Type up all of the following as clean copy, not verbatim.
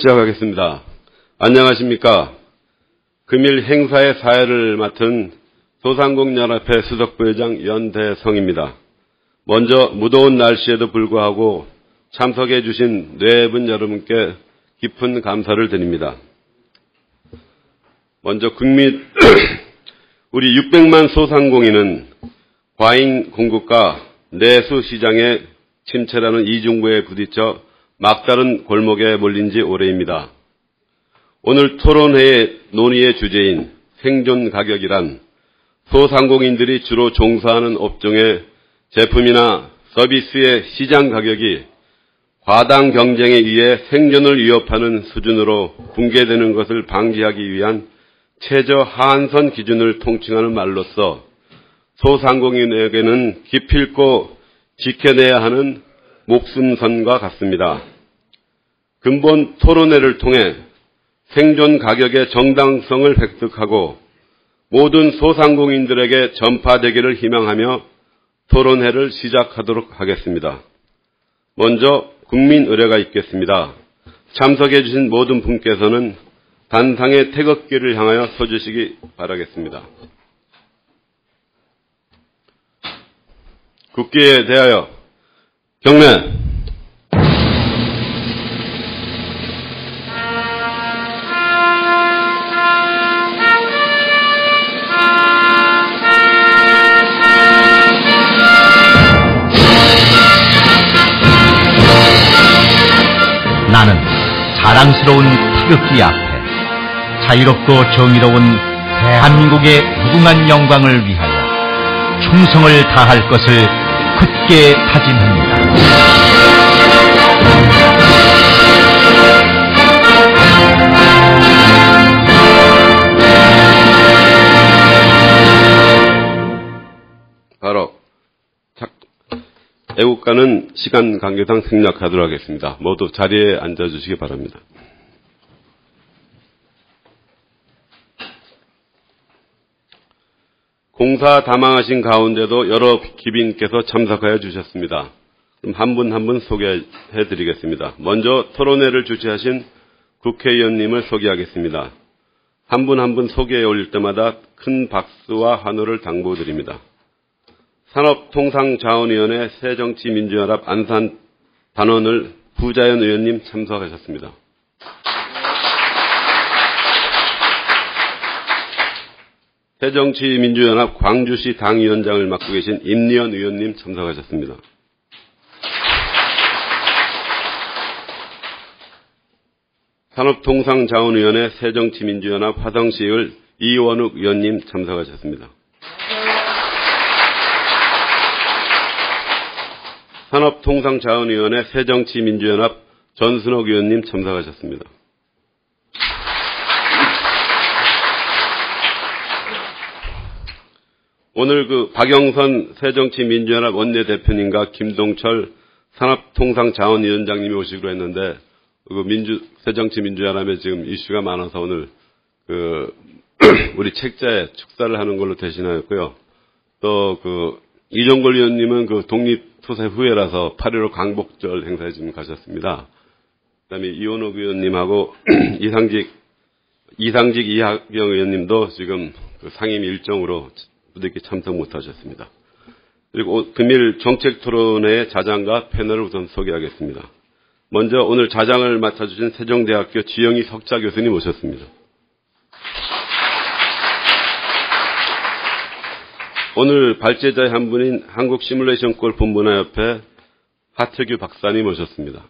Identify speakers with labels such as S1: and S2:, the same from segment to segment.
S1: 시작하겠습니다. 안녕하십니까. 금일 행사의 사회를 맡은 소상공인연합회 수석부회장 연대성입니다. 먼저 무더운 날씨에도 불구하고 참석해 주신 뇌분 여러분께 깊은 감사를 드립니다. 먼저 우리 600만 소상공인은 과잉 공급과 내수 시장의 침체라는 이중부에 부딪혀 막다른 골목에 몰린 지 오래입니다. 오늘 토론회의 논의의 주제인 생존 가격이란 소상공인들이 주로 종사하는 업종의 제품이나 서비스의 시장 가격이 과당 경쟁에 의해 생존을 위협하는 수준으로 붕괴되는 것을 방지하기 위한 최저 하한선 기준을 통칭하는 말로써 소상공인에게는 기필코 지켜내야 하는 목숨선과 같습니다. 근본 토론회를 통해 생존 가격의 정당성을 획득하고 모든 소상공인들에게 전파되기를 희망하며 토론회를 시작하도록 하겠습니다. 먼저 국민 의뢰가 있겠습니다. 참석해 주신 모든 분께서는 단상의 태극기를 향하여 서주시기 바라겠습니다. 국기에 대하여 경례.
S2: 나는 자랑스러운 태극기 앞에 자유롭고 정의로운 대한민국의 무궁한 영광을 위하여 충성을 다할 것을 굳게 다짐합니다.
S1: 바로 애국가는 시간 관계상 생략하도록 하겠습니다. 모두 자리에 앉아주시기 바랍니다. 공사 다망하신 가운데도 여러 귀빈께서 참석하여 주셨습니다. 그럼 한 분 한 분 소개해 드리겠습니다. 먼저 토론회를 주최하신 국회의원님을 소개하겠습니다. 한 분 한 분 소개해 올릴 때마다 큰 박수와 환호를 당부드립니다. 산업통상자원위원회 새정치민주연합 안산 단원을 부자연 의원님 참석하셨습니다. 새정치민주연합 광주시 당위원장을 맡고 계신 임리연 의원님 참석하셨습니다. 산업통상자원위원회 새정치민주연합 화성시의회 이원욱 의원님 참석하셨습니다. 산업통상자원위원회 새정치민주연합 전순옥 의원님 참석하셨습니다. 오늘 박영선 새정치민주연합 원내대표님과 김동철 산업통상자원위원장님이 오시기로 했는데 새정치민주연합에 지금 이슈가 많아서 오늘 우리 책자에 축사를 하는 걸로 대신하였고요. 또 이종걸 의원님은 독립투사 후예라서 8.15 광복절 행사에 지금 가셨습니다. 그다음에 이원옥 의원님하고 이상직 이하경 의원님도 지금 상임 일정으로 부득이 참석 못하셨습니다. 그리고 금일 정책토론회의 자장과 패널을 우선 소개하겠습니다. 먼저 오늘 자장을 맡아주신 세종대학교 지영희 석좌 교수님 오셨습니다. 오늘 발제자의 한 분인 한국시뮬레이션골 본문화협회 하태규 박사님 오셨습니다.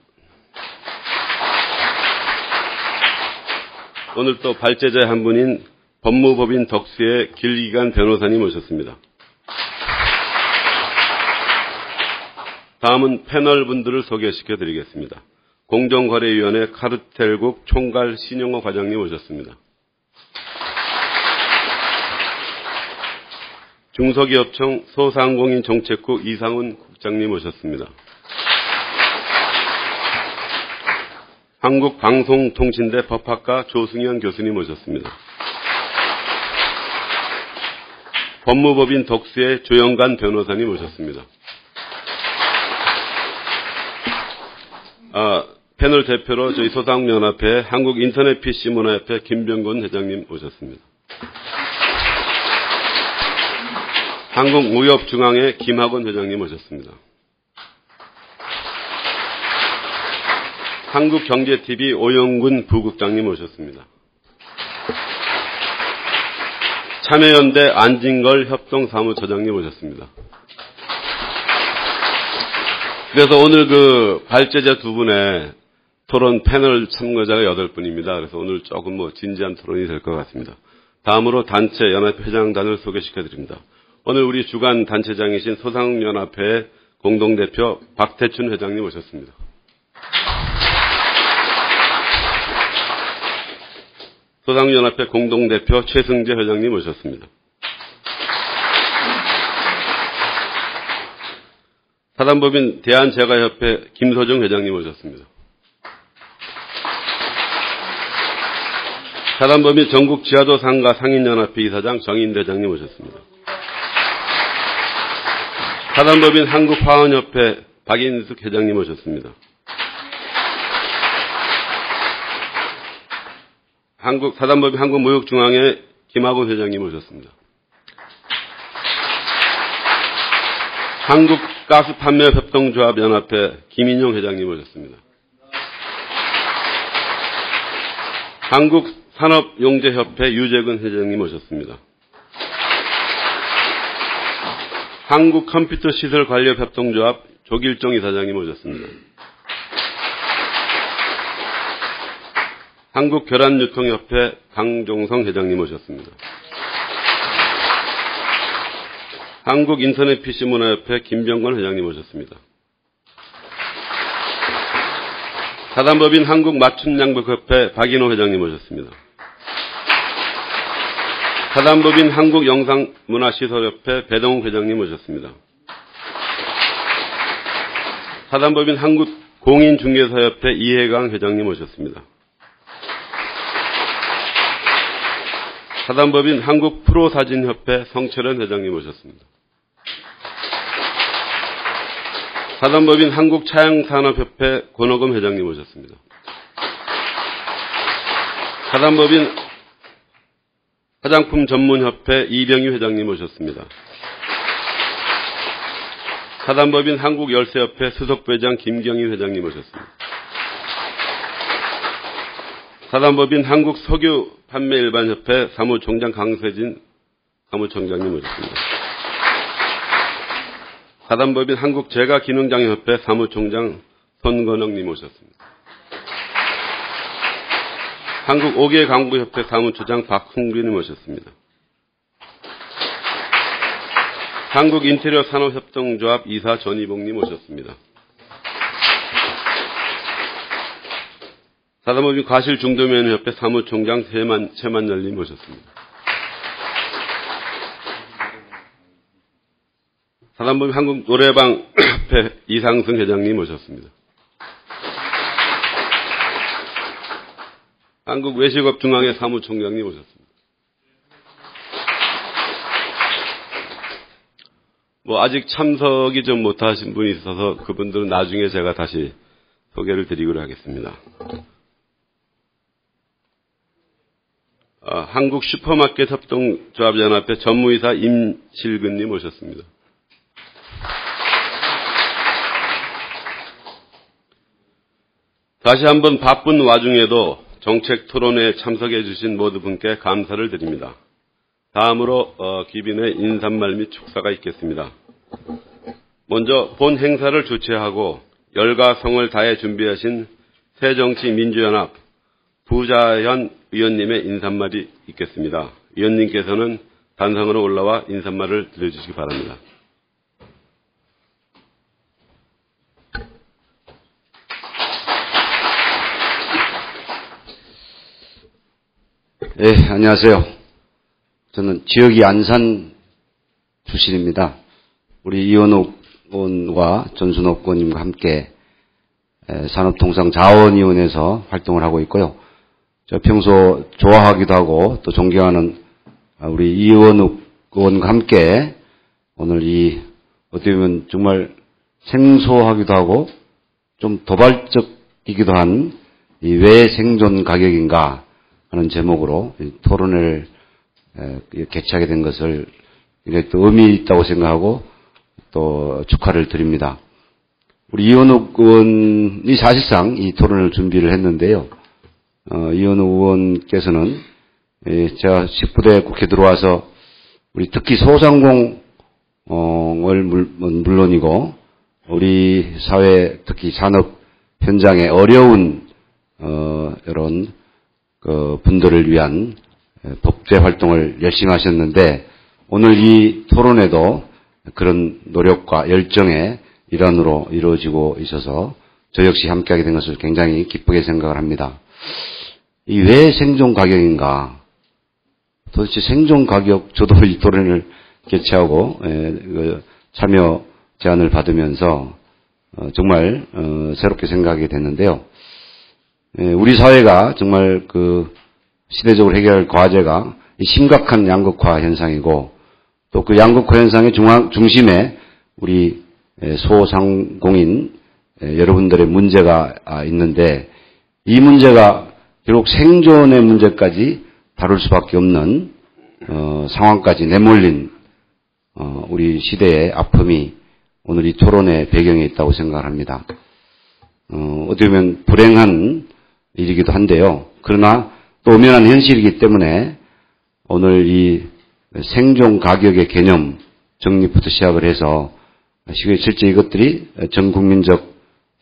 S1: 오늘 또 발제자의 한 분인 법무법인 덕수의 길기관 변호사님 오셨습니다. 다음은 패널 분들을 소개시켜 드리겠습니다. 공정거래위원회 카르텔국 총괄 신영호 과장님 오셨습니다. 중소기업청 소상공인 정책국 이상훈 국장님 오셨습니다. 한국방송통신대 법학과 조승현 교수님 오셨습니다. 법무법인 덕수의 조영관 변호사님 오셨습니다. 패널 대표로 저희 소상연합회 한국인터넷 PC문화협회 김병곤 회장님 오셨습니다. 한국무역중앙회 김학원 회장님 오셨습니다. 한국경제TV 오영군 부국장님 오셨습니다. 참여연대 안진걸 협동사무처장님 오셨습니다. 그래서 오늘 발제자 두 분의 토론 패널 참가자가 8분입니다. 그래서 오늘 조금 진지한 토론이 될 것 같습니다. 다음으로 단체 연합회 회장단을 소개시켜 드립니다. 오늘 우리 주간 단체장이신 소상연합회 공동대표 박태춘 회장님 오셨습니다. 소상연합회 공동대표 최승재 회장님 오셨습니다. 사단법인 대한제과협회 김소정 회장님 오셨습니다. 사단법인 전국지하도 상가 상인연합회 이사장 정인 대장님 오셨습니다. 사단법인 한국화원협회 박인숙 회장님 오셨습니다. 사단법인 한국무역중앙회 김학원 회장님 오셨습니다. 한국가스판매협동조합연합회 김인용 회장님 오셨습니다. 한국산업용재협회 유재근 회장님 오셨습니다. 한국컴퓨터시설관리협동조합 조길종 이사장님 오셨습니다. 한국결합유통협회 강종성 회장님 오셨습니다. 한국인터넷 PC문화협회 김병건 회장님 오셨습니다. 사단법인 한국맞춤양복협회 박인호 회장님 오셨습니다. 사단법인 한국영상문화시설협회 배동욱 회장님 오셨습니다. 사단법인 한국공인중개사협회 이해강 회장님 오셨습니다. 사단법인 한국프로사진협회 성철현 회장님 오셨습니다. 사단법인 한국차양산업협회 권호금 회장님 오셨습니다. 사단법인 화장품 전문협회 이병희 회장님 오셨습니다. 사단법인 한국열쇠협회 수석부회장 김경희 회장님 오셨습니다. 사단법인 한국석유판매일반협회 사무총장 강세진 사무총장님 오셨습니다. 사단법인 한국제과기능장애협회 사무총장 손건영님 오셨습니다. 한국오개강구협회 사무처장 박홍빈님 오셨습니다. 한국인테리어산업협동조합 이사 전희봉님 오셨습니다. 사단법인 과실중도면허협회 사무총장 최만열님 오셨습니다. 사단법인 한국노래방협회 이상승 회장님 오셨습니다. 한국외식업중앙회 사무총장님 오셨습니다. 아직 참석이 좀 못하신 분이 있어서 그분들은 나중에 제가 다시 소개를 드리도록 하겠습니다. 한국 슈퍼마켓 협동조합연합회 전무이사 임실근님 오셨습니다. 다시 한번 바쁜 와중에도 정책 토론회에 참석해 주신 모두 분께 감사를 드립니다. 다음으로 귀빈의 인사말 및 축사가 있겠습니다. 먼저 본 행사를 주최하고 열과 성을 다해 준비하신 새정치민주연합 부자현 의원님의 인사말이 있겠습니다. 의원님께서는 단상으로 올라와 인사말을 들려주시기 바랍니다.
S3: 네, 안녕하세요. 저는 지역이 안산 출신입니다. 우리 이원욱 의원과 전순옥 의원님과 함께 산업통상자원위원회에서 활동을 하고 있고요. 저 평소 좋아하기도 하고 또 존경하는 우리 이원욱 의원과 함께 오늘 어떻게 보면 정말 생소하기도 하고 좀 도발적 이기도 한 이 왜 생존 가격인가 하는 제목으로 토론회를 개최하게 된 것을 굉장히 또 의미 있다고 생각하고 또 축하를 드립니다. 우리 이원욱 의원이 사실상 이 토론을 준비를 했는데요. 이원욱 의원께서는 제가 19대 국회 들어와서 우리 특히 소상공을 물론이고 우리 사회 특히 산업 현장의 어려운 이런 분들을 위한 법제 활동을 열심히 하셨는데 오늘 이 토론회도 그런 노력과 열정의 일환으로 이루어지고 있어서 저 역시 함께하게 된 것을 굉장히 기쁘게 생각을 합니다. 이 왜 생존 가격인가? 도대체 생존 가격, 저도 이 토론을 개최하고 참여 제안을 받으면서 정말 새롭게 생각하게 됐는데요. 우리 사회가 정말 시대적으로 해결할 과제가 심각한 양극화 현상이고 또 그 양극화 현상의 중심에 우리 소상공인 여러분들의 문제가 있는데 이 문제가 결국 생존의 문제까지 다룰 수밖에 없는 상황까지 내몰린 우리 시대의 아픔이 오늘 이 토론의 배경에 있다고 생각을 합니다. 어떻게 보면 불행한 일이기도 한데요. 그러나 또 엄연한 현실이기 때문에 오늘 이 생존 가격의 개념 정립부터 시작을 해서 실제 이것들이 전 국민적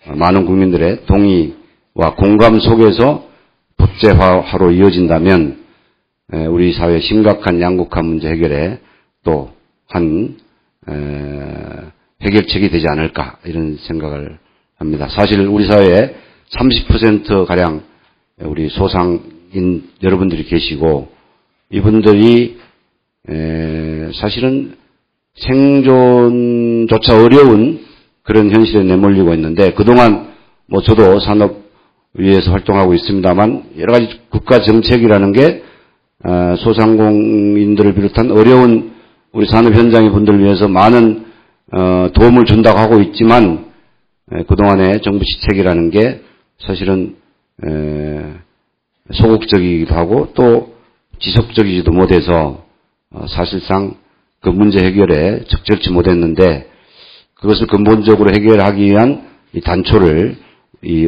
S3: 많은 국민들의 동의와 공감 속에서 법제화로 이어진다면 우리 사회의 심각한 양극화 문제 해결에 또 한 해결책이 되지 않을까 이런 생각을 합니다. 사실 우리 사회에 30%가량 우리 소상인 여러분들이 계시고 이분들이 사실은 생존조차 어려운 그런 현실에 내몰리고 있는데 그동안 저도 산업위에서 활동하고 있습니다만 여러 가지 국가 정책이라는 게 소상공인들을 비롯한 어려운 우리 산업 현장의 분들을 위해서 많은 도움을 준다고 하고 있지만 그동안의 정부 시책이라는 게 사실은 소극적이기도 하고 또 지속적이지도 못해서 사실상 그 문제 해결에 적절치 못했는데 그것을 근본적으로 해결하기 위한 이 단초를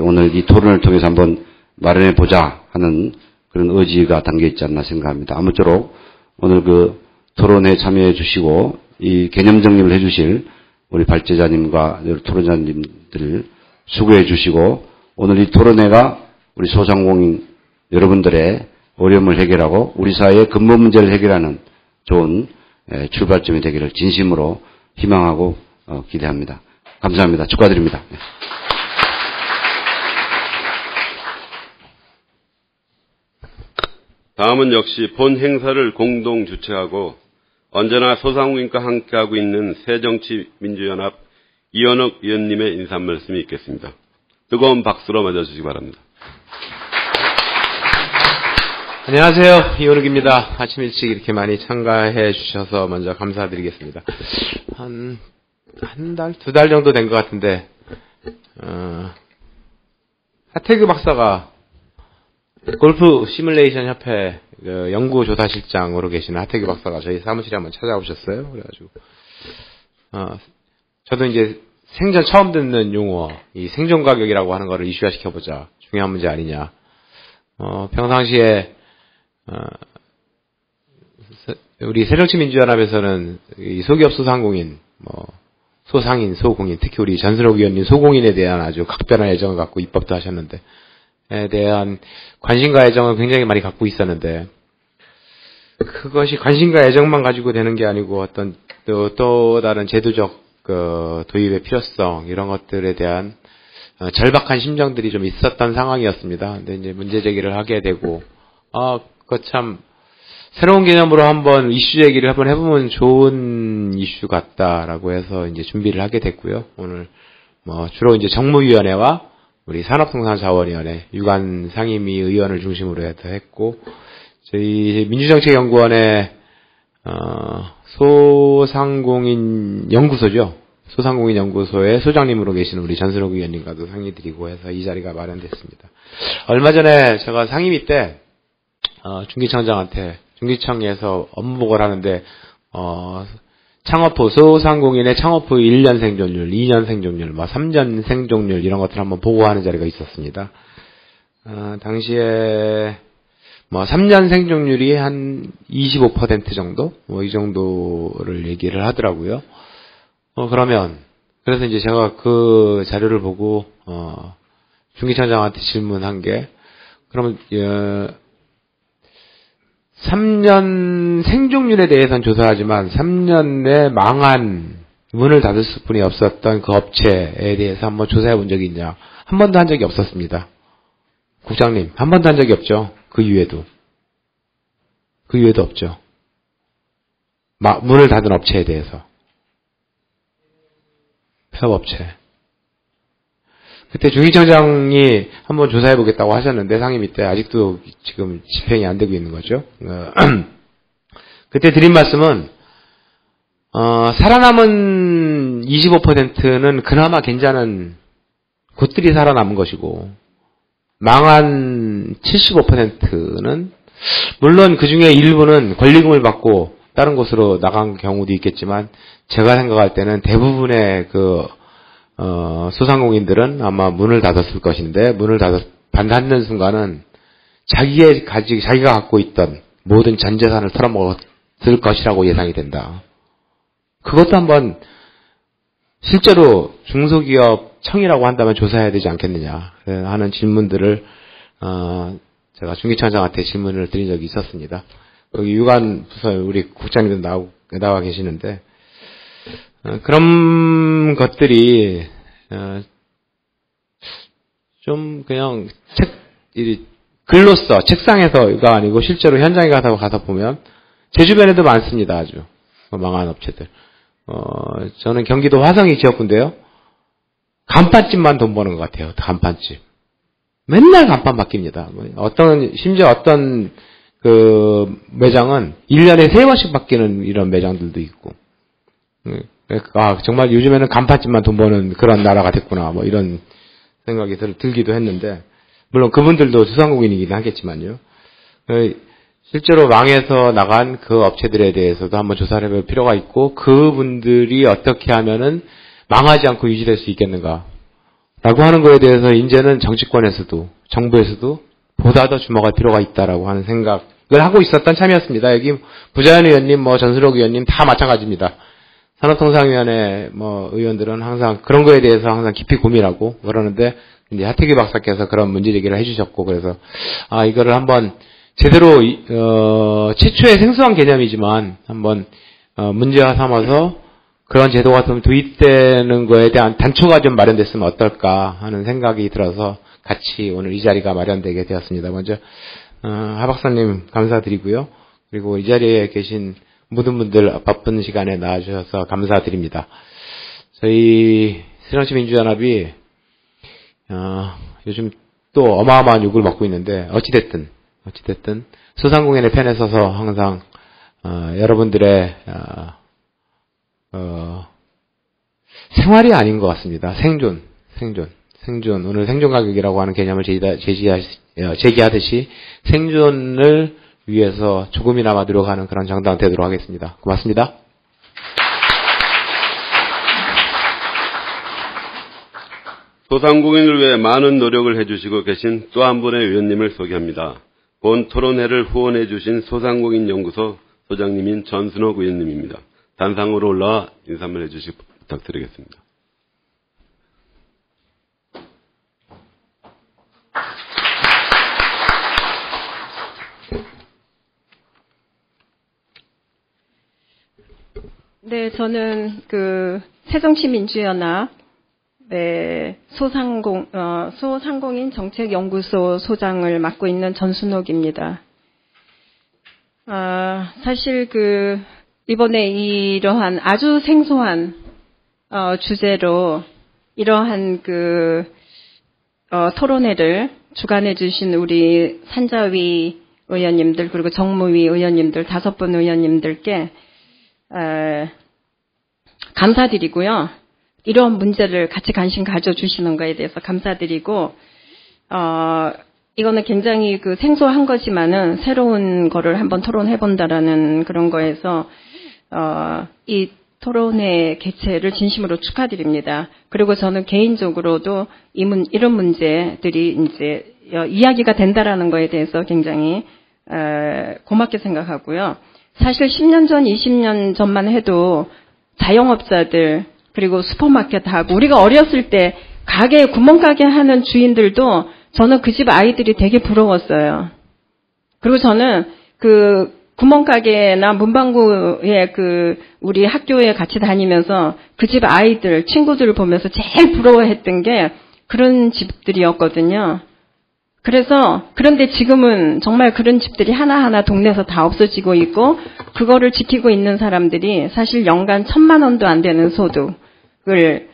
S3: 오늘 이 토론을 통해서 한번 마련해 보자 하는 그런 의지가 담겨 있지 않나 생각합니다. 아무쪼록 오늘 토론에 참여해 주시고 이 개념 정립을 해 주실 우리 발제자님과 토론자님들 수고해 주시고 오늘 이 토론회가 우리 소상공인 여러분들의 어려움을 해결하고 우리 사회의 근본 문제를 해결하는 좋은 출발점이 되기를 진심으로 희망하고 기대합니다. 감사합니다. 축하드립니다.
S1: 다음은 역시 본 행사를 공동 주최하고 언제나 소상공인과 함께하고 있는 새정치민주연합 이원욱 의원님의 인사 말씀이 있겠습니다. 뜨거운 박수로 맞아주시기 바랍니다.
S4: 안녕하세요. 이원욱입니다. 아침 일찍 이렇게 많이 참가해 주셔서 먼저 감사드리겠습니다. 한 달, 2달 정도 된 것 같은데, 하태규 박사가 골프 시뮬레이션 협회 연구조사실장으로 계시는 하태규 박사가 저희 사무실에 한번 찾아오셨어요. 그래가지고, 저도 이제 생전 처음 듣는 용어, 이 생존 가격이라고 하는 거를 이슈화 시켜보자. 중요한 문제 아니냐. 평상시에, 우리 새정치민주연합에서는 이 소기업 소상공인, 소상인, 소공인, 특히 우리 전순옥 의원님 소공인에 대한 아주 각별한 애정을 갖고 입법도 하셨는데, 에 대한 관심과 애정을 굉장히 많이 갖고 있었는데, 그것이 관심과 애정만 가지고 되는 게 아니고 어떤 또 다른 제도적 도입의 필요성, 이런 것들에 대한 절박한 심정들이 좀 있었던 상황이었습니다. 근데 이제 문제 제기를 하게 되고, 그거 참, 새로운 개념으로 한번 이슈 제기를 한번 해보면 좋은 이슈 같다라고 해서 이제 준비를 하게 됐고요. 오늘, 주로 이제 정무위원회와 우리 산업통상자원위원회, 유관 상임위 의원을 중심으로 해서 했고, 저희 민주정책연구원의, 소상공인 연구소죠. 소상공인연구소의 소장님으로 계신 우리 전순옥 위원님과도 상의드리고 해서 이 자리가 마련됐습니다. 얼마 전에 제가 상임위 때 중기청장한테 중기청에서 업무 보고를 하는데 창업후 소상공인의 창업후 1년 생존율, 2년 생존율, 3년 생존율 이런 것들을 한번 보고하는 자리가 있었습니다. 당시에 3년 생존율이 한 25% 정도? 이 정도를 얘기를 하더라고요. 그래서 이제 제가 그 자료를 보고, 중기청장한테 질문한 게, 그러면, 3년 생존율에 대해서는 조사하지만, 3년 내 망한, 문을 닫을 수뿐이 없었던 그 업체에 대해서 한번 조사해 본 적이 있냐? 한 번도 한 적이 없었습니다. 국장님, 한 번도 한 적이 없죠? 그 이외에도 없죠. 문을 닫은 업체에 대해서. 폐업업체. 그때 중기청장이 한번 조사해보겠다고 하셨는데, 상임위 때 아직도 지금 집행이 안 되고 있는 거죠. 그때 드린 말씀은, 살아남은 25%는 그나마 괜찮은 곳들이 살아남은 것이고, 망한 75%는 물론 그 중에 일부는 권리금을 받고 다른 곳으로 나간 경우도 있겠지만 제가 생각할 때는 대부분의 소상공인들은 아마 문을 닫았을 것인데 문을 닫는 순간은 자기가 갖고 있던 모든 전 재산을 털어먹었을 것이라고 예상이 된다. 그것도 한번 실제로 중소기업청이라고 한다면 조사해야 되지 않겠느냐 하는 질문들을 제가 중기청장한테 질문을 드린 적이 있었습니다. 여기 유관 부서 우리 국장님도 나와 계시는데 그런 것들이 좀 그냥 글로써 책상에서가 아니고 실제로 현장에 가서 보면 제 주변에도 많습니다. 아주 망한 업체들. 저는 경기도 화성이 지역구인데요. 간판집만 돈 버는 것 같아요. 간판집. 맨날 간판 바뀝니다. 심지어 어떤 매장은 1년에 3번씩 바뀌는 이런 매장들도 있고. 정말 요즘에는 간판집만 돈 버는 그런 나라가 됐구나. 이런 생각이 들기도 했는데, 물론 그분들도 소상공인이긴 하겠지만요. 실제로 망해서 나간 그 업체들에 대해서도 한번 조사를 해볼 필요가 있고, 그분들이 어떻게 하면은 망하지 않고 유지될 수 있겠는가. 라고 하는 거에 대해서 이제는 정치권에서도, 정부에서도 보다 더 주목할 필요가 있다라고 하는 생각을 하고 있었던 참이었습니다. 여기 부자연 의원님, 전순옥 의원님 다 마찬가지입니다. 산업통상위원회 의원들은 항상 그런 거에 대해서 항상 깊이 고민하고 그러는데, 이제 하태규 박사께서 그런 문제 제기를 해주셨고, 그래서, 이거를 한번 제대로, 최초의 생소한 개념이지만, 한번, 문제화 삼아서 그런 제도가 좀 도입되는 거에 대한 단초가 좀 마련됐으면 어떨까 하는 생각이 들어서 같이 오늘 이 자리가 마련되게 되었습니다. 먼저, 하 박사님 감사드리고요. 그리고 이 자리에 계신 모든 분들 바쁜 시간에 나와주셔서 감사드립니다. 저희 새정치민주연합이 요즘 또 어마어마한 욕을 먹고 있는데 어찌됐든 소상공인의 편에 서서 항상 여러분들의 생활이 아닌 것 같습니다. 생존. 오늘 생존가격이라고 하는 개념을 제기하듯이 생존을 위해서 조금이나마 노력하는 그런 정당 되도록 하겠습니다. 고맙습니다.
S1: 소상공인을 위해 많은 노력을 해주시고 계신 또 한 분의 의원님을 소개합니다. 본 토론회를 후원해 주신 소상공인연구소 소장님인 전순옥 의원님입니다. 단상으로 올라와 인사를 해주시기 부탁드리겠습니다.
S5: 네, 저는 새정치민주연합 소상공인 정책연구소 소장을 맡고 있는 전순옥입니다. 사실 이번에 이러한 아주 생소한 주제로 이러한 토론회를 주관해 주신 우리 산자위 의원님들 그리고 정무위 의원님들 5분 의원님들께 감사드리고요. 이런 문제를 같이 관심 가져주시는 거에 대해서 감사드리고, 이거는 굉장히 그 생소한 거지만은 새로운 거를 한번 토론해본다라는 그런 거에서, 이 토론회 개최를 진심으로 축하드립니다. 그리고 저는 개인적으로도 이런 문제들이 이제 이야기가 된다라는 거에 대해서 굉장히 고맙게 생각하고요. 사실 10년 전, 20년 전만 해도 자영업자들 그리고 슈퍼마켓하고 우리가 어렸을 때 가게 구멍가게 하는 주인들도 저는 그 집 아이들이 되게 부러웠어요. 그리고 저는 그 구멍가게나 문방구에 우리 학교에 같이 다니면서 그 집 아이들, 친구들을 보면서 제일 부러워했던 게 그런 집들이었거든요. 그런데 지금은 정말 그런 집들이 하나하나 동네에서 다 없어지고 있고, 그거를 지키고 있는 사람들이 사실 연간 1,000만 원도 안 되는 소득을,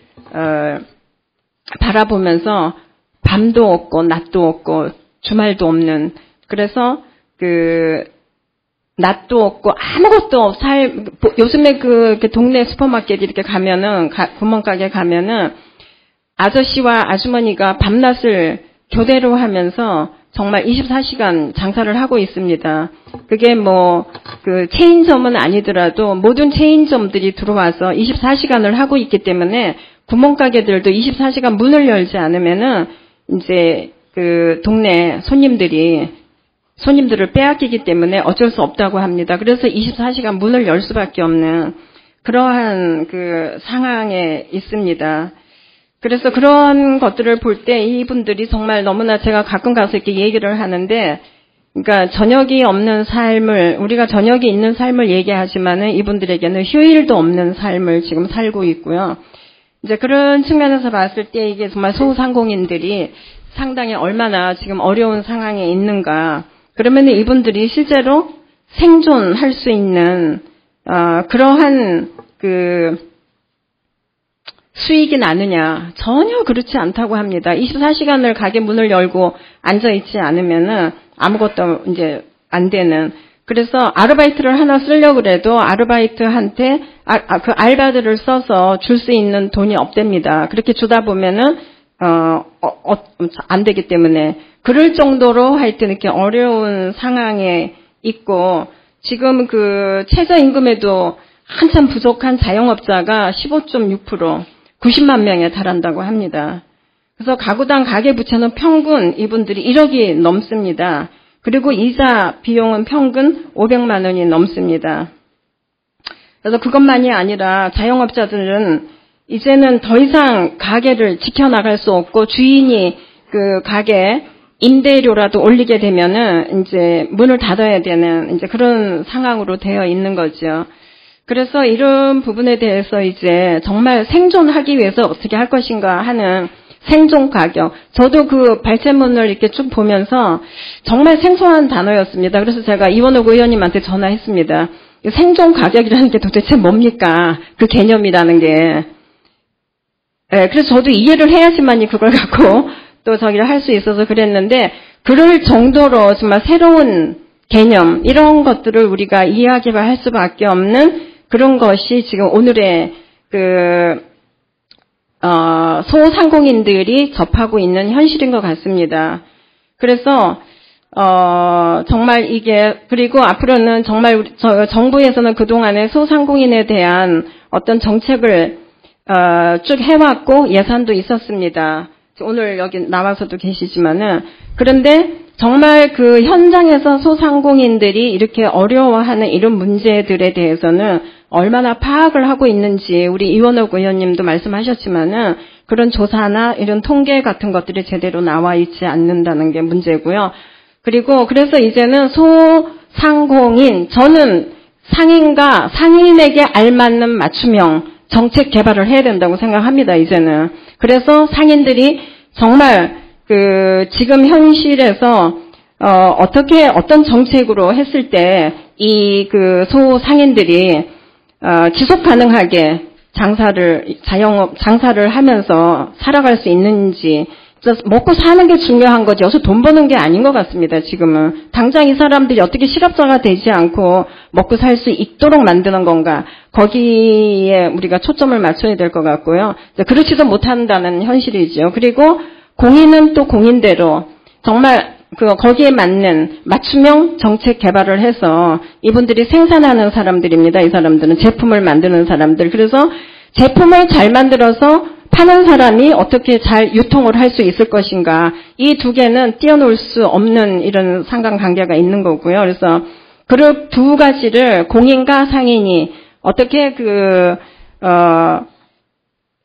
S5: 바라보면서 밤도 없고, 낮도 없고, 주말도 없는, 그래서 낮도 없고, 아무것도 요즘에 동네 슈퍼마켓 이렇게 가면은, 구멍가게 가면은, 아저씨와 아주머니가 밤낮을 교대로 하면서 정말 24시간 장사를 하고 있습니다. 그게 체인점은 아니더라도 모든 체인점들이 들어와서 24시간을 하고 있기 때문에 구멍가게들도 24시간 문을 열지 않으면은 이제 동네 손님들을 빼앗기기 때문에 어쩔 수 없다고 합니다. 그래서 24시간 문을 열 수밖에 없는 그러한 상황에 있습니다. 그래서 그런 것들을 볼 때 이분들이 정말 너무나 제가 가끔 가서 이렇게 얘기를 하는데, 그러니까 저녁이 없는 삶을, 우리가 저녁이 있는 삶을 얘기하지만은 이분들에게는 휴일도 없는 삶을 지금 살고 있고요. 이제 그런 측면에서 봤을 때 이게 정말 소상공인들이 상당히 얼마나 지금 어려운 상황에 있는가. 그러면 이분들이 실제로 생존할 수 있는, 그러한 수익이 나느냐? 전혀 그렇지 않다고 합니다. 24시간을 가게 문을 열고 앉아있지 않으면은 아무것도 이제 안 되는. 그래서 아르바이트를 하나 쓰려고 그래도 아르바이트한테 그 알바들을 써서 줄 수 있는 돈이 없답니다. 그렇게 주다 보면은, 안 되기 때문에. 그럴 정도로 하여튼 이렇게 어려운 상황에 있고, 지금 최저임금에도 한참 부족한 자영업자가 15.6%, 90만 명에 달한다고 합니다. 그래서 가구당 가계부채는 평균 이분들이 1억이 넘습니다. 그리고 이자 비용은 평균 500만 원이 넘습니다. 그래서 그것만이 아니라 자영업자들은 이제는 더 이상 가게를 지켜나갈 수 없고, 주인이 가게 임대료라도 올리게 되면은 이제 문을 닫아야 되는 이제 그런 상황으로 되어 있는 거죠. 그래서 이런 부분에 대해서 이제 정말 생존하기 위해서 어떻게 할 것인가 하는 생존 가격. 저도 발제문을 이렇게 쭉 보면서 정말 생소한 단어였습니다. 그래서 제가 이원옥 의원님한테 전화했습니다. 생존 가격이라는 게 도대체 뭡니까? 그 개념이라는 게. 그래서 저도 이해를 해야지만이 그걸 갖고 또 저기를 할 수 있어서 그랬는데, 그럴 정도로 정말 새로운 개념, 이런 것들을 우리가 이야기를 할 수밖에 없는 그런 것이 지금 오늘의 소상공인들이 접하고 있는 현실인 것 같습니다. 그래서 정말 그리고 앞으로는 정말 정부에서는 그동안에 소상공인에 대한 어떤 정책을 쭉 해왔고 예산도 있었습니다. 오늘 여기 나와서도 계시지만은, 그런데 정말 현장에서 소상공인들이 이렇게 어려워하는 이런 문제들에 대해서는 얼마나 파악을 하고 있는지 우리 이원옥 의원님도 말씀하셨지만은 그런 조사나 이런 통계 같은 것들이 제대로 나와 있지 않는다는 게 문제고요. 그래서 이제는 소상공인, 저는 상인에게 알맞는 맞춤형 정책 개발을 해야 된다고 생각합니다, 이제는. 그래서 상인들이 정말 지금 현실에서 어떤 정책으로 했을 때 이 소상인들이 지속 가능하게 장사를 하면서 살아갈 수 있는지, 그래서 먹고 사는 게 중요한 거지 여기서 돈 버는 게 아닌 것 같습니다. 지금은 당장 이 사람들이 어떻게 실업자가 되지 않고 먹고 살 수 있도록 만드는 건가 거기에 우리가 초점을 맞춰야 될 것 같고요. 그렇지도 못한다는 현실이죠. 그리고 공인은 또 공인대로 정말 거기에 맞는 맞춤형 정책 개발을 해서 이분들이 생산하는 사람들입니다. 이 사람들은 제품을 만드는 사람들. 그래서 제품을 잘 만들어서 파는 사람이 어떻게 잘 유통을 할 수 있을 것인가. 이 두 개는 띄어놓을 수 없는 이런 상관관계가 있는 거고요. 그래서 그 두 가지를 공인과 상인이 어떻게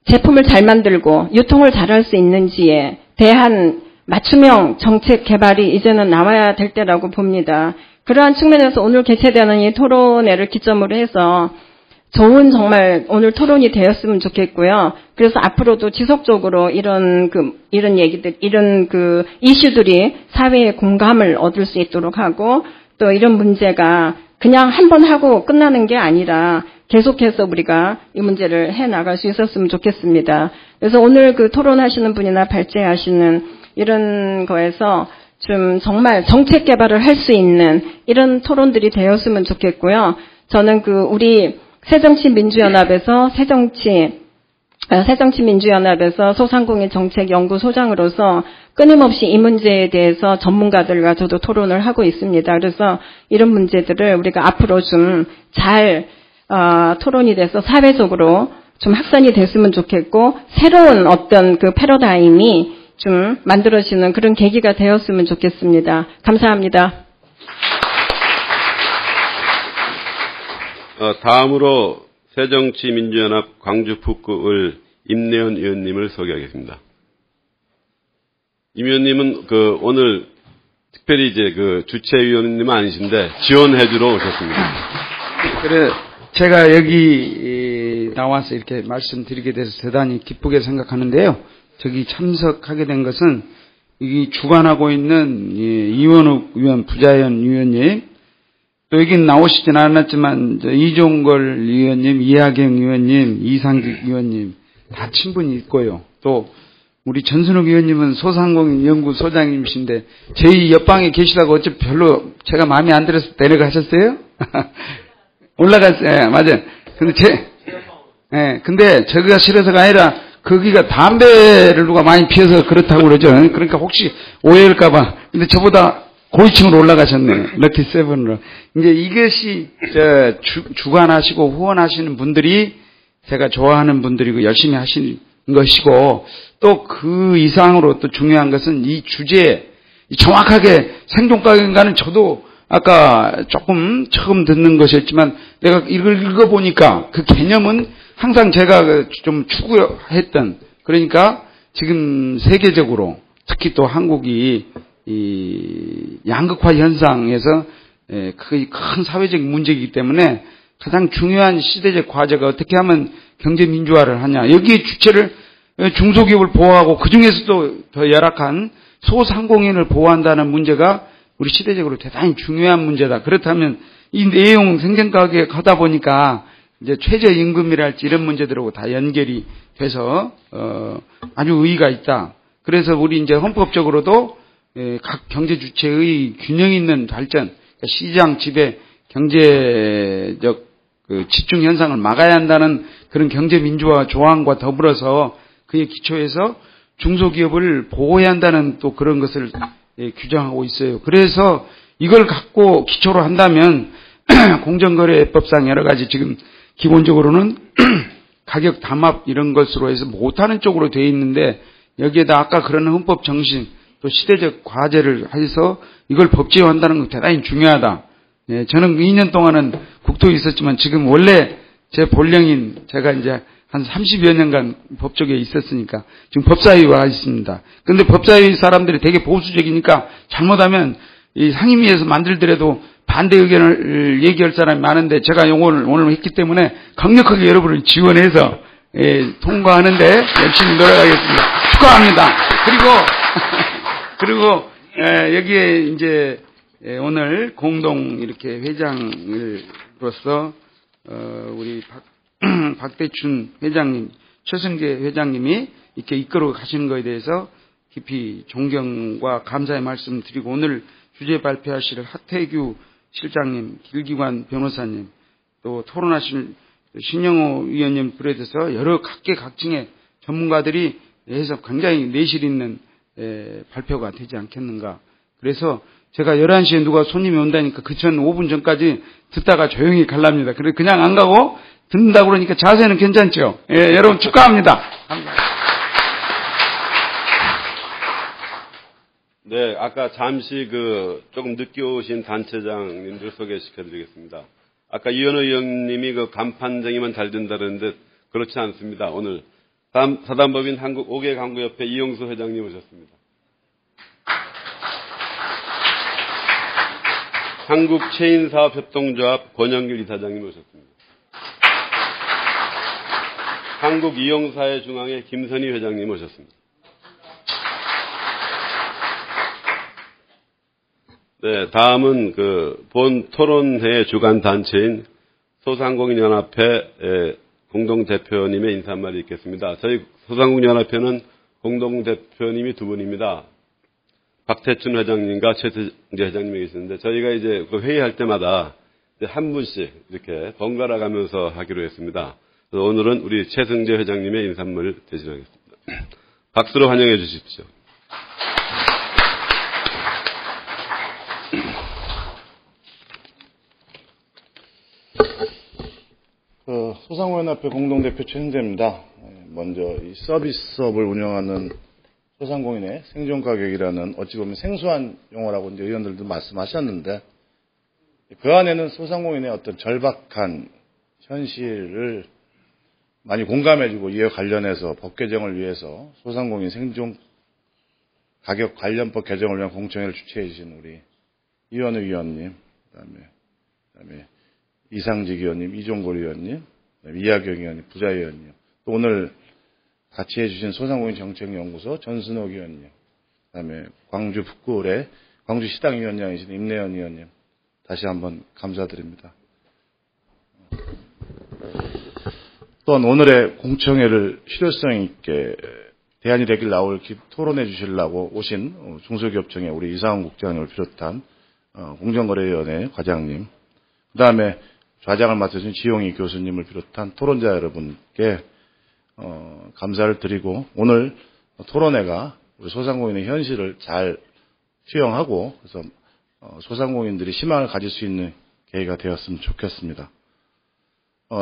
S5: 제품을 잘 만들고 유통을 잘할 수 있는지에 대한 맞춤형 정책 개발이 이제는 나와야 될 때라고 봅니다. 그러한 측면에서 오늘 개최되는 이 토론회를 기점으로 해서 좋은 정말 오늘 토론이 되었으면 좋겠고요. 그래서 앞으로도 지속적으로 이런 얘기들, 이런 이슈들이 사회의 공감을 얻을 수 있도록 하고 또 이런 문제가 그냥 한 번 하고 끝나는 게 아니라 계속해서 우리가 이 문제를 해 나갈 수 있었으면 좋겠습니다. 그래서 오늘 토론하시는 분이나 발제하시는 이런 거에서 좀 정말 정책 개발을 할 수 있는 이런 토론들이 되었으면 좋겠고요. 저는 우리 새정치민주연합에서 새정치민주연합에서 소상공인 정책연구소장으로서 끊임없이 이 문제에 대해서 전문가들과 저도 토론을 하고 있습니다. 그래서 이런 문제들을 우리가 앞으로 좀 잘 토론이 돼서 사회적으로 좀 확산이 됐으면 좋겠고 새로운 어떤 패러다임이 좀 만들어지는 그런 계기가 되었으면 좋겠습니다. 감사합니다.
S1: 다음으로 새정치민주연합 광주북구을 임내연 의원님을 소개하겠습니다. 임 의원님은 오늘 특별히 이제 주최위원님은 아니신데 지원해주러 오셨습니다.
S6: 그래, 제가 여기 나와서 이렇게 말씀드리게 돼서 대단히 기쁘게 생각하는데요. 저기 참석하게 된 것은 이 주관하고 있는 이원욱 의원, 부자연 의원님, 또 여긴 나오시진 않았지만 이종걸 의원님, 이하경 의원님, 이상직 의원님 다 친분이 있고요. 또 우리 전순욱 의원님은 소상공인 연구소장님이신데 저희 옆방에 계시다고 어차피 별로 제가 마음에 안 들어서 내려가셨어요? 올라갔어요. 네, 맞아요. 근데 저기가 싫어서가 아니라 거기가 담배를 누가 많이 피워서 그렇다고 그러죠. 그러니까 혹시 오해할까봐. 근데 저보다 고위층으로 올라가셨네요. 럭키 세븐으로. 이제 이것이 주관하시고 후원하시는 분들이 제가 좋아하는 분들이고 열심히 하시는 것이고 또 그 이상으로 또 중요한 것은 이 주제에 정확하게 생존가격인가는 저도 아까 조금 처음 듣는 것이었지만 내가 이걸 읽어보니까 그 개념은 항상 제가 좀 추구했던 그러니까 지금 세계적으로 특히 또 한국이 이 양극화 현상에서 큰 사회적인 문제이기 때문에 가장 중요한 시대적 과제가 어떻게 하면 경제 민주화를 하냐. 여기에 주체를 중소기업을 보호하고 그중에서도 더 열악한 소상공인을 보호한다는 문제가 우리 시대적으로 대단히 중요한 문제다. 그렇다면 이 내용 생생하게 하다 보니까 이제 최저임금이랄지 이런 문제들하고 다 연결이 돼서 아주 의의가 있다. 그래서 우리 이제 헌법적으로도 각 경제 주체의 균형 있는 발전, 그러니까 시장 지배, 경제적 집중 현상을 막아야 한다는 그런 경제 민주화 조항과 더불어서 그에 기초해서 중소기업을 보호해야 한다는 또 그런 것을 규정하고 있어요. 그래서 이걸 갖고 기초로 한다면 공정거래법상 여러 가지 지금 기본적으로는 가격 담합 이런 것으로 해서 못하는 쪽으로 되어 있는데 여기에다 아까 그런 헌법 정신 또 시대적 과제를 해서 이걸 법제화한다는 건 대단히 중요하다. 저는 2년 동안은 국토에 있었지만 지금 원래 제 본령인 제가 이제 한 30여 년간 법조계에 있었으니까 지금 법사위에 와 있습니다. 근데 법사위 사람들이 되게 보수적이니까 잘못하면 이 상임위에서 만들더라도 반대 의견을 얘기할 사람이 많은데 제가 용어를 오늘 했기 때문에 강력하게 여러분을 지원해서 통과하는데 열심히 노력하겠습니다. 축하합니다. 그리고 여기에 이제 오늘 공동 이렇게 회장으로서 우리 박대춘 회장님, 최승재 회장님이 이렇게 이끌어 가시는 거에 대해서 깊이 존경과 감사의 말씀 드리고 오늘 주제 발표하실 하태규 실장님, 길기관 변호사님, 또 토론하실 신영호 위원님 비롯해서 여러 각계각층의 전문가들이 해서 굉장히 내실 있는 발표가 되지 않겠는가. 그래서 제가 11시에 누가 손님이 온다니까 그 전 5분 전까지 듣다가 조용히 갈랍니다. 그래 그냥 안 가고 듣는다고 그러니까 자세는 괜찮죠? 예, 여러분 축하합니다.
S1: 네, 아까 잠시 조금 늦게 오신 단체장님들 소개시켜 드리겠습니다. 아까 이현우 의원님이 간판쟁이만 잘 된다 그랬는데 그렇지 않습니다. 오늘 사단법인 한국 5개 강구협회 이용수 회장님 오셨습니다. 한국 체인사업협동조합 권영길 이사장님 오셨습니다. 한국 이용사회중앙회 김선희 회장님 오셨습니다. 네, 다음은 본 토론회 주간 단체인 소상공인연합회 공동대표님의 인사 한마디 있겠습니다. 저희 소상공인연합회는 공동대표님이 두 분입니다. 박태춘 회장님과 최승재 회장님이 계시는데 저희가 이제 회의할 때마다 이제 한 분씩 이렇게 번갈아 가면서 하기로 했습니다. 그래서 오늘은 우리 최승재 회장님의 인사말을 대신하겠습니다. 박수로 환영해 주십시오.
S7: 소상공인연합회 공동대표 최승재입니다. 먼저 이 서비스업을 운영하는 소상공인의 생존가격이라는 어찌 보면 생소한 용어라고 이제 의원들도 말씀하셨는데 그 안에는 소상공인의 어떤 절박한 현실을 많이 공감해주고 이에 관련해서 법 개정을 위해서 소상공인 생존 가격 관련법 개정을 위한 공청회를 주최해 주신 우리 이현우 위원님, 그다음에 이상직 의원님, 이종골 의원님, 이하경 의원님, 부자의원님, 또 오늘 같이 해주신 소상공인 정책연구소 전순옥 의원님, 그다음에 광주 북구의 광주시당위원장이신 임내연 의원님, 다시 한번 감사드립니다. 또한 오늘의 공청회를 실효성 있게 대안이 되길 나올 토론해 주시려고 오신 중소기업청의 우리 이상훈 국장님을 비롯한 공정거래위원회 과장님, 그 다음에 좌장을 맡으신 지용희 교수님을 비롯한 토론자 여러분께 감사를 드리고 오늘 토론회가 우리 소상공인의 현실을 잘 수용하고 그래서 소상공인들이 희망을 가질 수 있는 계기가 되었으면 좋겠습니다.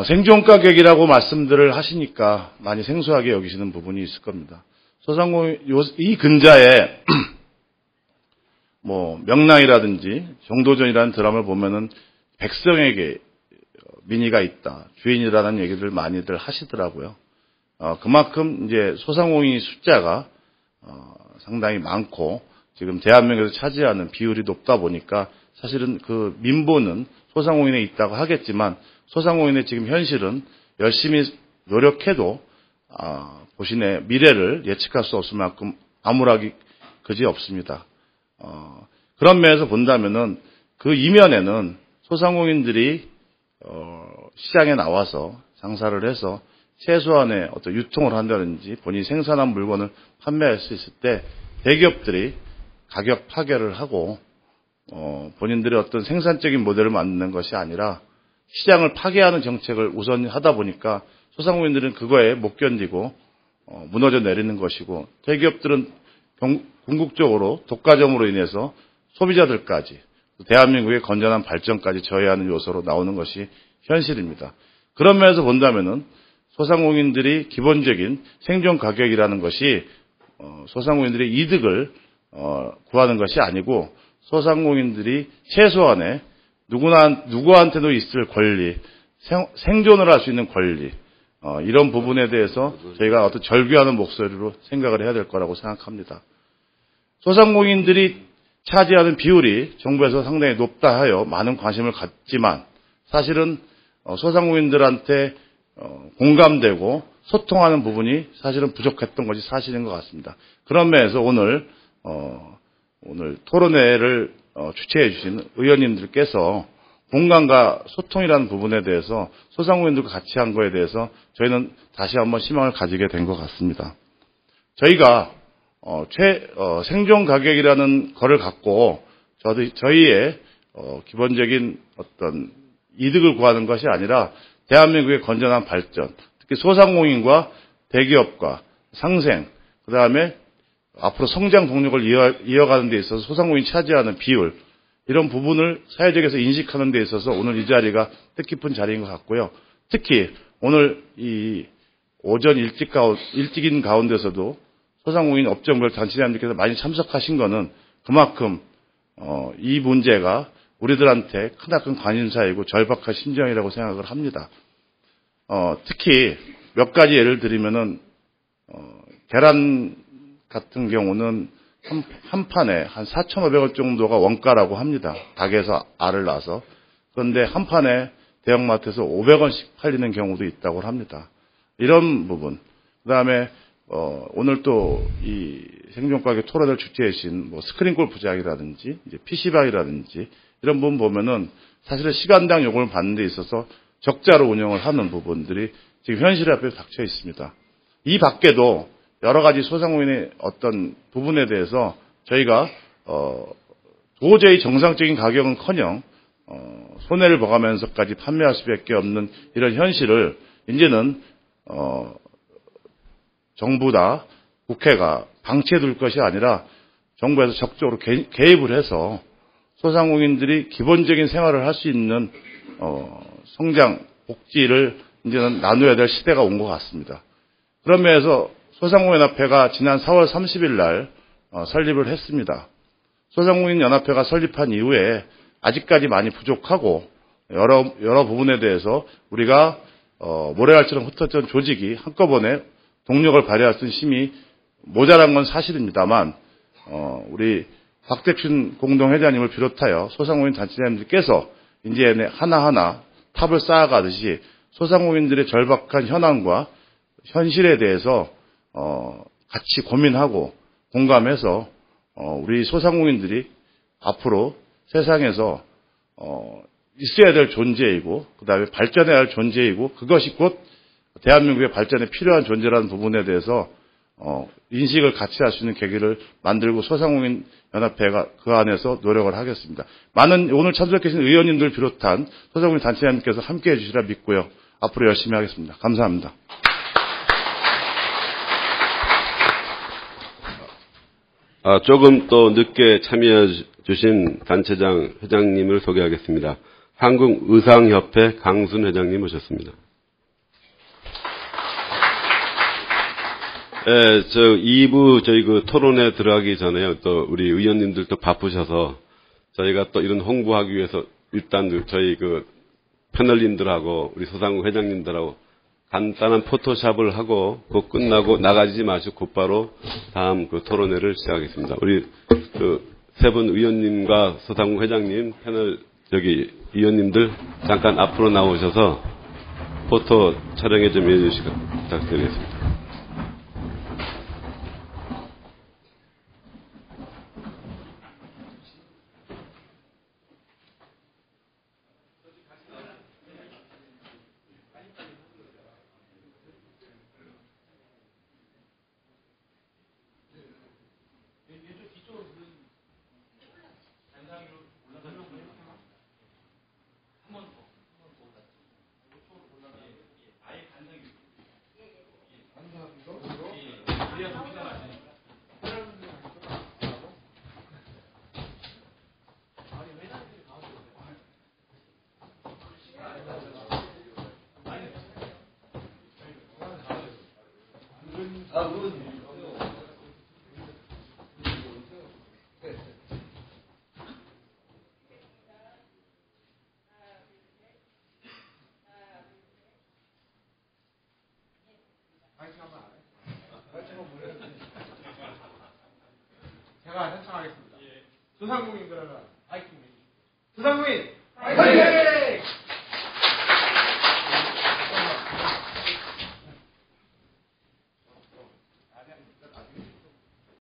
S7: 생존가격이라고 말씀들을 하시니까 많이 생소하게 여기시는 부분이 있을 겁니다. 소상공인 이 근자에 명랑이라든지 정도전이라는 드라마를 보면은 백성에게 민의가 있다, 주인이라는 얘기를 많이들 하시더라고요. 그만큼 이제 소상공인 숫자가 상당히 많고 지금 대한민국에서 차지하는 비율이 높다 보니까 사실은 그 민보는 소상공인에 있다고 하겠지만 소상공인의 지금 현실은 열심히 노력해도 보신의 미래를 예측할 수 없을 만큼 암울하기 그지 없습니다. 그런 면에서 본다면은 그 이면에는 소상공인들이 시장에 나와서 장사를 해서 최소한의 어떤 유통을 한다든지 본인이 생산한 물건을 판매할 수 있을 때 대기업들이 가격 파괴를 하고 본인들의 어떤 생산적인 모델을 만드는 것이 아니라 시장을 파괴하는 정책을 우선 하다 보니까 소상공인들은 그거에 못 견디고 무너져 내리는 것이고 대기업들은 궁극적으로 독과점으로 인해서 소비자들까지 대한민국의 건전한 발전까지 저해하는 요소로 나오는 것이 현실입니다. 그런 면에서 본다면은 소상공인들이 기본적인 생존 가격이라는 것이 소상공인들의 이득을 구하는 것이 아니고 소상공인들이 최소한의 누구한테도 있을 권리, 생존을 할 수 있는 권리, 이런 부분에 대해서 저희가 어떤 절규하는 목소리로 생각을 해야 될 거라고 생각합니다. 소상공인들이 차지하는 비율이 정부에서 상당히 높다 하여 많은 관심을 갖지만 사실은 소상공인들한테 공감되고 소통하는 부분이 사실은 부족했던 것이 사실인 것 같습니다. 그런 면에서 오늘 토론회를 주최해 주신 의원님들께서 공감과 소통이라는 부분에 대해서 소상공인들과 같이 한 거에 대해서 저희는 다시 한번 희망을 가지게 된 것 같습니다. 저희가 생존 가격이라는 거를 갖고 저희의 기본적인 어떤 이득을 구하는 것이 아니라 대한민국의 건전한 발전, 특히 소상공인과 대기업과 상생, 그 다음에 앞으로 성장 동력을 이어가는 데 있어서 소상공인이 차지하는 비율, 이런 부분을 사회적에서 인식하는 데 있어서 오늘 이 자리가 뜻깊은 자리인 것 같고요. 특히 오늘 이 오전 일찍인 가운데서도 소상공인 업종별 단체장님께서 많이 참석하신 거는 그만큼 이 문제가 우리들한테 크나큰 관심사이고 절박한 심정이라고 생각을 합니다. 특히 몇 가지 예를 들면은 계란 같은 경우는 한 판에 한 4,500원 정도가 원가라고 합니다. 닭에서 알을 낳아서. 그런데 한 판에 대형마트에서 500원씩 팔리는 경우도 있다고 합니다. 이런 부분. 그 다음에 오늘 또 이 생존가격 토론을 주최해 주신 뭐 스크린 골프장이라든지 이제 PC방이라든지 이런 부분 보면은 사실은 시간당 요금을 받는 데 있어서 적자로 운영을 하는 부분들이 지금 현실 앞에 닥쳐 있습니다. 이 밖에도 여러 가지 소상공인의 어떤 부분에 대해서 저희가 도저히 정상적인 가격은커녕 손해를 보가면서까지 판매할 수밖에 없는 이런 현실을 이제는 정부나 국회가 방치해둘 것이 아니라 정부에서 적극적으로 개입을 해서 소상공인들이 기본적인 생활을 할 수 있는 성장, 복지를 이제는 나눠야 될 시대가 온 것 같습니다. 그런 면에서 소상공인연합회가 지난 4월 30일 날 설립을 했습니다. 소상공인연합회가 설립한 이후에 아직까지 많이 부족하고 여러 부분에 대해서 우리가 모래알처럼 흩어졌던 조직이 한꺼번에 동력을 발휘할 수 있는 힘이 모자란 건 사실입니다만 우리 박대춘 공동회장님을 비롯하여 소상공인 단체장님들께서 이제 하나하나 탑을 쌓아가듯이 소상공인들의 절박한 현황과 현실에 대해서 같이 고민하고 공감해서 우리 소상공인들이 앞으로 세상에서 있어야 될 존재이고 그 다음에 발전해야 할 존재이고 그것이 곧 대한민국의 발전에 필요한 존재라는 부분에 대해서 인식을 같이 할 수 있는 계기를 만들고 소상공인 연합회가 그 안에서 노력을 하겠습니다. 많은 오늘 참석해 주신 의원님들 비롯한 소상공인 단체장님께서 함께해 주시리라 믿고요. 앞으로 열심히 하겠습니다. 감사합니다.
S1: 조금 또 늦게 참여해 주신 단체장 회장님을 소개하겠습니다. 한국의상협회 강순 회장님 모셨습니다. 2부 저희 토론회 들어가기 전에요. 또 우리 의원님들도 바쁘셔서 저희가 또 이런 홍보하기 위해서 일단 저희 패널님들하고 우리 소상공인 회장님들하고 간단한 포토샵을 하고 그거 끝나고 나가지 마시고 곧바로 다음 토론회를 시작하겠습니다. 우리 세 분 의원님과 소상공인 회장님 패널 의원님들 잠깐 앞으로 나오셔서 포토 촬영에 좀 해주시고 부탁드리겠습니다.
S4: 제가 신청하겠습니다. 소상공인 그러면 파이팅! 소상공인 파이팅!